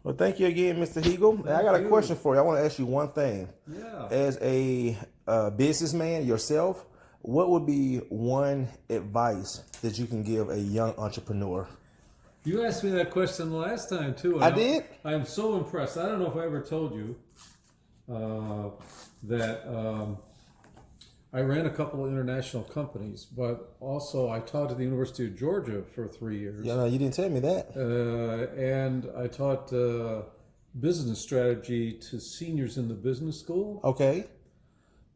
Well, thank you again, Mr. Hegel. I got a question for you. I want to ask you one thing. Yeah. As a businessman yourself, what would be one advice that you can give a young entrepreneur? You asked me that question last time too. And I did? I'm so impressed. I don't know if I ever told you that I ran a couple of international companies, but also I taught at the University of Georgia for 3 years. Yeah, no, you didn't tell me that. And I taught business strategy to seniors in the business school. Okay.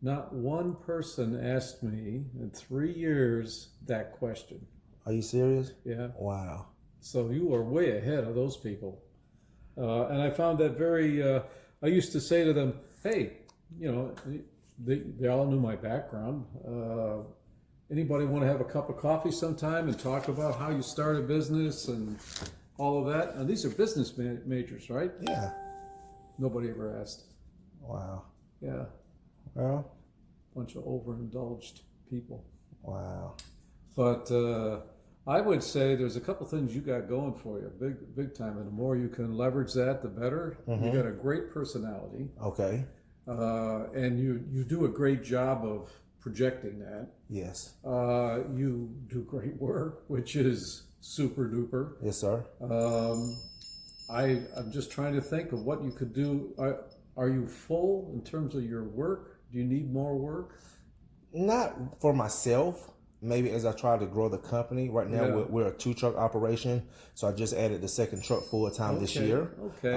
Not one person asked me in 3 years that question. Are you serious? Yeah. Wow. So you are way ahead of those people. And I found that very, I used to say to them, hey, you know, they all knew my background. Anybody want to have a cup of coffee sometime and talk about how you start a business and all of that? And these are business majors, right? Yeah. Nobody ever asked. Wow. Yeah. Well. Bunch of overindulged people. Wow. But I would say there's a couple things you got going for you, big time. And the more you can leverage that, the better. Mm-hmm. You got a great personality. Okay. And you do a great job of projecting that. Yes. You do great work, which is super duper. Yes, sir. I'm just trying to think of what you could do. Are you full in terms of your work? Do you need more work? Not for myself. Maybe as I try to grow the company. Right now, Yeah. we're a 2-truck operation, so I just added the second truck full time this year. Okay.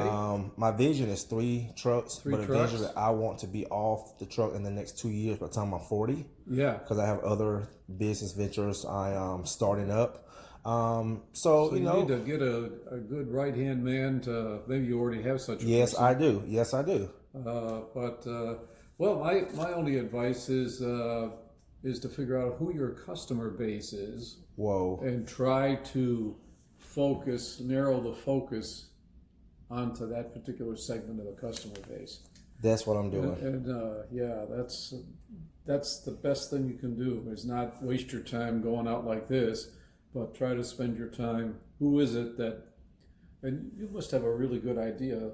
My vision is 3 trucks, but trucks. eventually I want to be off the truck in the next 2 years by the time I'm 40. Yeah. Because I have other business ventures I am starting up. So you know, need to get a good right hand man to. Maybe you already have such a. yes, person. I do. Yes, I do. Well, my only advice is to figure out who your customer base is. Whoa. And try to narrow the focus onto that particular segment of the customer base. That's what I'm doing. And yeah, that's the best thing you can do, is not waste your time going out like this, but try to spend your time. Who is it that, and you must have a really good idea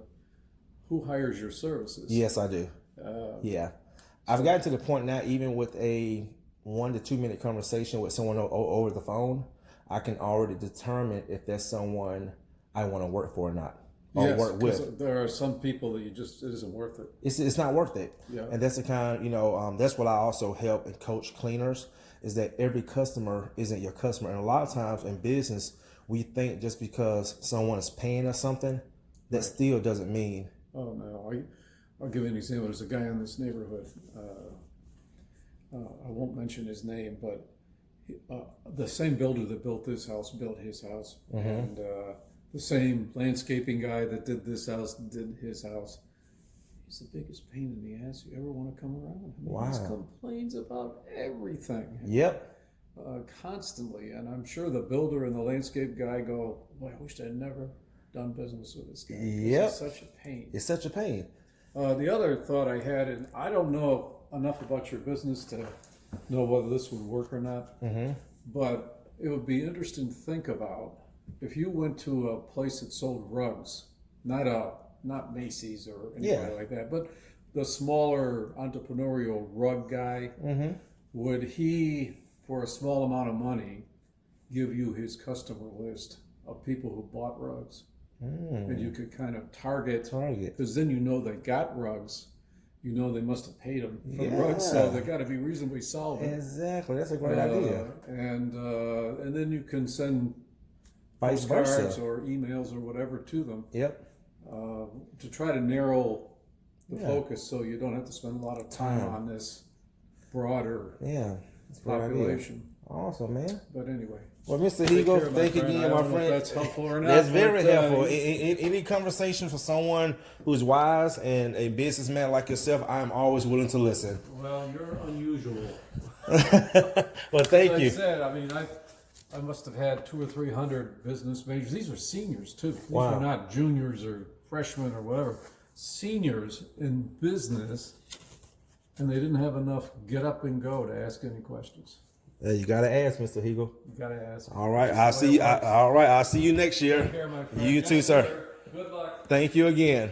who hires your services. Yes, I do. Yeah. I've gotten to the point now, even with a 1 to 2 minute conversation with someone over the phone, I can already determine if that's someone I want to work for or not, or Yes, work with. There are some people that it isn't worth it. It's not worth it. Yeah. And that's the kind, that's what I also help and coach cleaners, is that every customer isn't your customer. And a lot of times in business, we think just because someone is paying us something, that still doesn't mean. Oh no, I'll give you an example. There's a guy in this neighborhood. I won't mention his name, but the same builder that built this house built his house, and the same landscaping guy that did this house did his house. He's the biggest pain in the ass you ever want to come around. I mean, Wow. He complains about everything. Yep. Constantly, and I'm sure the builder and the landscape guy go, "Boy, I wish I'd never done business with this guy. Yep. It's such a pain." It's such a pain. The other thought I had, and I don't know enough about your business to know whether this would work or not, but it would be interesting to think about if you went to a place that sold rugs, not Macy's or anybody like that, but the smaller entrepreneurial rug guy. Would he, for a small amount of money, give you his customer list of people who bought rugs? And you could kind of target, because then they got rugs. They must have paid them for the rugs, so they got to be reasonably solvent. Exactly, that's a great idea. And then you can send Vice postcards versa. or emails or whatever to them. Yep. To try to narrow the focus, so you don't have to spend a lot of time on this broader population. Awesome, man. But anyway. Well, Mr. Hegel, thank you again, my friend. That's helpful or not. That's very helpful. Any conversation for someone who's wise and a businessman like yourself, I am always willing to listen. Well, you're unusual. Well, thank you. Like I said, I mean, I must have had 200 or 300 business majors. These are seniors too. These Wow. are not juniors or freshmen or whatever. Seniors in business, and they didn't have enough get up and go to ask any questions. You gotta ask, Mr. Hegel. You gotta ask. All right, I'll see you. All right, I'll see you next year. Take care, my friend. You too, sir. Good luck. Thank you again.